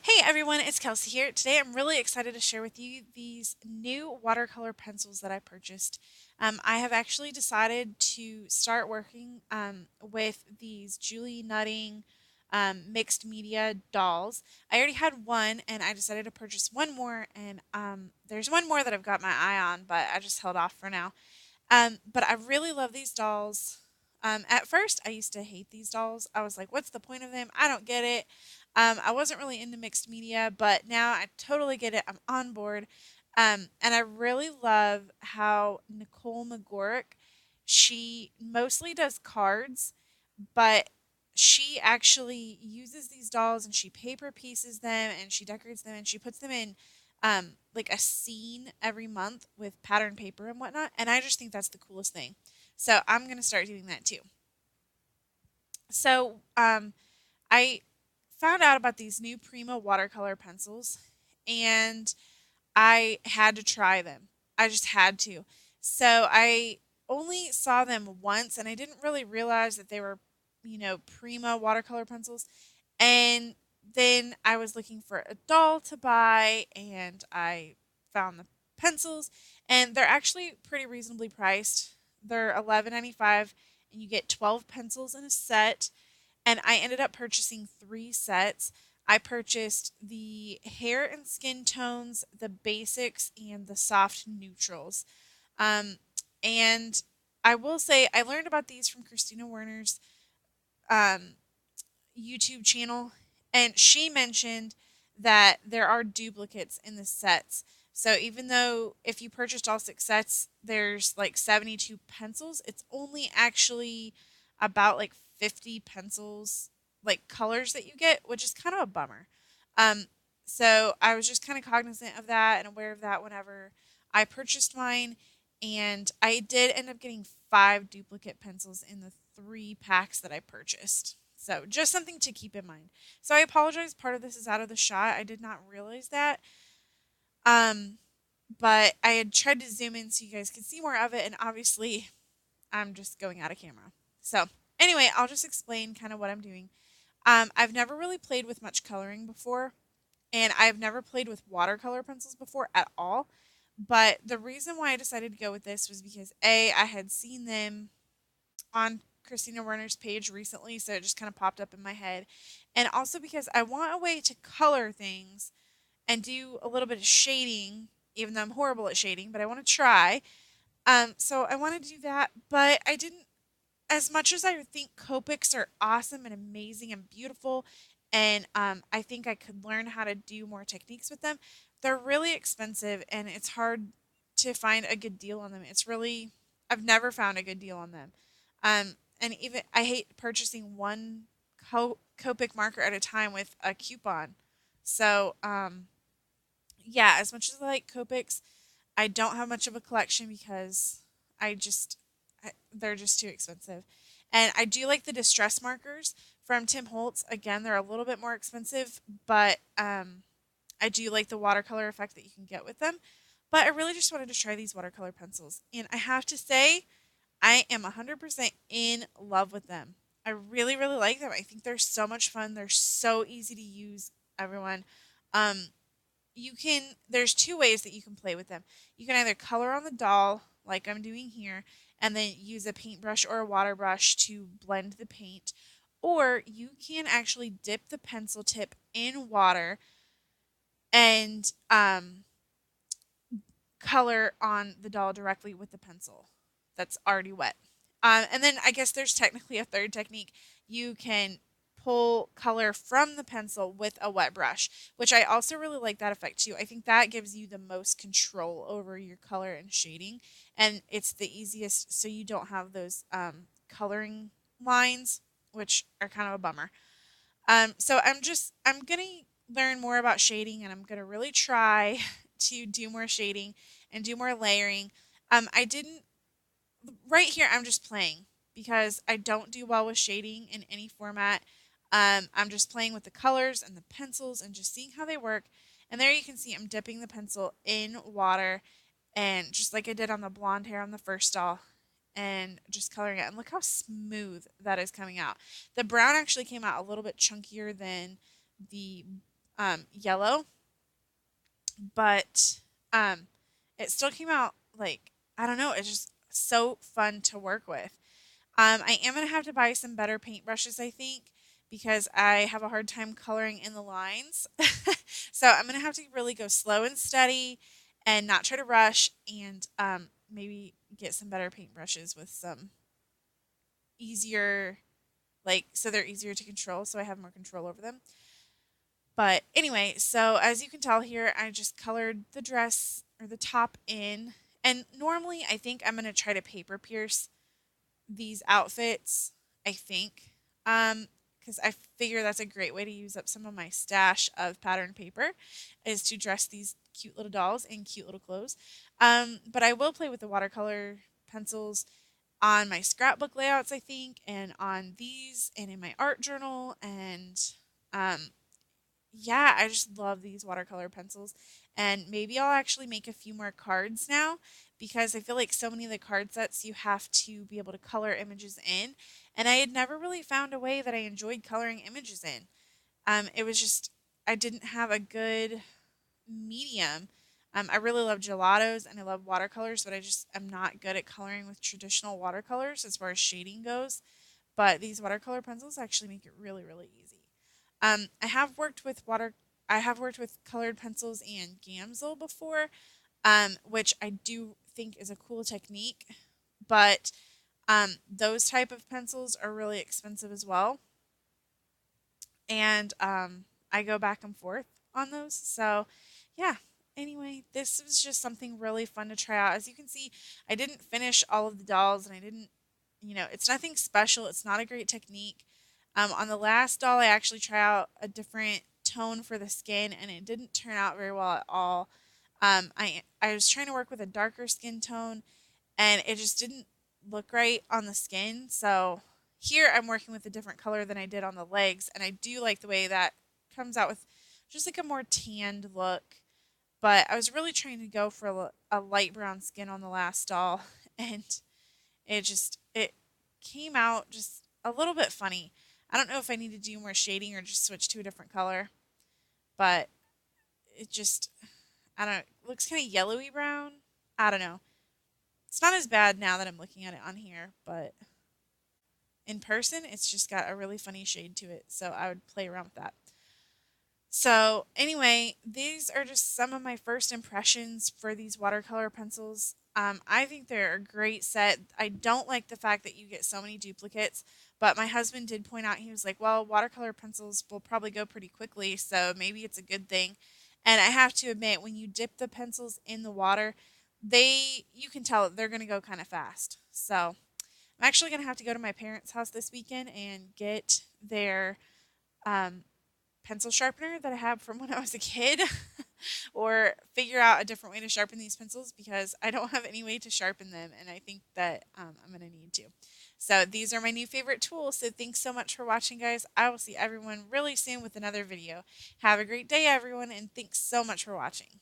Hey everyone, it's Kelsey here. Today I'm really excited to share with you these new watercolor pencils that I purchased. I have actually decided to start working with these Julie Nutting mixed media dolls. I already had one and I decided to purchase one more, and there's one more that I've got my eye on, but I just held off for now. But I really love these dolls. At first, I used to hate these dolls. I was like, what's the point of them? I don't get it. I wasn't really into mixed media, but now I totally get it. I'm on board. And I really love how Nicole McGorick, she mostly does cards, but she actually uses these dolls and she paper pieces them and she decorates them and she puts them in like a scene every month with pattern paper and whatnot. And I just think that's the coolest thing. So I'm going to start doing that too. So I found out about these new Prima watercolor pencils and I had to try them. I just had to. So I only saw them once and I didn't really realize that they were, Prima watercolor pencils. And then I was looking for a doll to buy and I found the pencils and they're actually pretty reasonably priced. They're $11.95 and you get 12 pencils in a set, and I ended up purchasing three sets. I purchased the hair and skin tones, the basics, and the soft neutrals. Um, and I will say I learned about these from Christina Werner's um, YouTube channel, and she mentioned that there are duplicates in the sets. So even though if you purchased all six sets, there's like 72 pencils, it's only actually about like 50 pencils, like colors that you get, which is kind of a bummer. Um, so I was just kind of cognizant of that and aware of that whenever I purchased mine. And I did end up getting five duplicate pencils in the three packs that I purchased. So just something to keep in mind. So I apologize. Part of this is out of the shot. I did not realize that. Um, but I had tried to zoom in so you guys could see more of it, and obviously I'm just going out of camera. So anyway, I'll just explain kind of what I'm doing. I've never really played with much coloring before, and I've never played with watercolor pencils before at all. But the reason why I decided to go with this was because I had seen them on Christina Werner's page recently, so it just kind of popped up in my head. And also because I want a way to color things and do a little bit of shading, even though I'm horrible at shading, but I want to try. So I want to do that, but I didn't. As much as I think Copics are awesome and amazing and beautiful, and I think I could learn how to do more techniques with them, they're really expensive and it's hard to find a good deal on them. I've never found a good deal on them. And even I hate purchasing one Copic marker at a time with a coupon. So yeah, as much as I like Copics, I don't have much of a collection because I just they're just too expensive. And I do like the distress markers from Tim Holtz. Again, they're a little bit more expensive, but I do like the watercolor effect that you can get with them. But I really just wanted to try these watercolor pencils. And I have to say, I am 100% in love with them. I really, really like them. I think they're so much fun. They're so easy to use, everyone. Um, there's two ways that you can play with them. You can either color on the doll, like I'm doing here, and then use a paintbrush or a water brush to blend the paint, or you can actually dip the pencil tip in water and color on the doll directly with the pencil that's already wet. And then I guess there's technically a third technique. You can pull color from the pencil with a wet brush, which I also really like that effect too. I think that gives you the most control over your color and shading, and it's the easiest so you don't have those coloring lines, which are kind of a bummer. I'm gonna learn more about shading, and I'm gonna really try to do more shading and do more layering. I didn't right here. I'm just playing because I don't do well with shading in any format. I'm just playing with the colors and the pencils and just seeing how they work. And there you can see I'm dipping the pencil in water, and just like I did on the blonde hair on the first doll, and just coloring it. And look how smooth that is coming out. The brown actually came out a little bit chunkier than the yellow, but um, it still came out like, I don't know, it's just so fun to work with. I am gonna have to buy some better paintbrushes, I think, because I have a hard time coloring in the lines. So I'm gonna have to really go slow and steady, and not try to rush, and maybe get some better paintbrushes with some easier, like, so they're easier to control, so I have more control over them. But anyway, so as you can tell here, I just colored the dress or the top in. And normally I think I'm going to try to paper pierce these outfits, I think. Because I figure that's a great way to use up some of my stash of pattern paper, is to dress these cute little dolls in cute little clothes. But I will play with the watercolor pencils on my scrapbook layouts, I think, and on these, and in my art journal, and um, yeah, I just love these watercolor pencils. And maybe I'll actually make a few more cards now, because I feel like so many of the card sets you have to be able to color images in. And I had never really found a way that I enjoyed coloring images in. It was just, I didn't have a good medium. I really love gelatos and I love watercolors, but I just am not good at coloring with traditional watercolors as far as shading goes. But these watercolor pencils actually make it really, really easy. I have worked with water. I have worked with colored pencils and Gamsol before, which I do think is a cool technique. But those type of pencils are really expensive as well, and I go back and forth on those. So, yeah. Anyway, this was just something really fun to try out. As you can see, I didn't finish all of the dolls, and I didn't, it's nothing special. It's not a great technique. On the last doll, I actually tried out a different tone for the skin, and it didn't turn out very well at all. I was trying to work with a darker skin tone, and it just didn't look right on the skin. So here I'm working with a different color than I did on the legs, and I do like the way that comes out with just like a more tanned look. But I was really trying to go for a light brown skin on the last doll, and it came out just a little bit funny. I don't know if I need to do more shading or just switch to a different color, but it just, I don't know, it looks kind of yellowy brown. I don't know. It's not as bad now that I'm looking at it on here, but in person, it's just got a really funny shade to it. So I would play around with that. So anyway, these are just some of my first impressions for these watercolor pencils. I think they're a great set. I don't like the fact that you get so many duplicates, but my husband did point out, he was like, well, watercolor pencils will probably go pretty quickly, so maybe it's a good thing. And I have to admit, when you dip the pencils in the water, you can tell they're going to go kind of fast. So I'm actually going to have to go to my parents' house this weekend and get their um, pencil sharpener that I have from when I was a kid, or figure out a different way to sharpen these pencils, because I don't have any way to sharpen them, and I think that I'm going to need to. So these are my new favorite tools. So thanks so much for watching, guys. I will see everyone really soon with another video. Have a great day, everyone, and thanks so much for watching.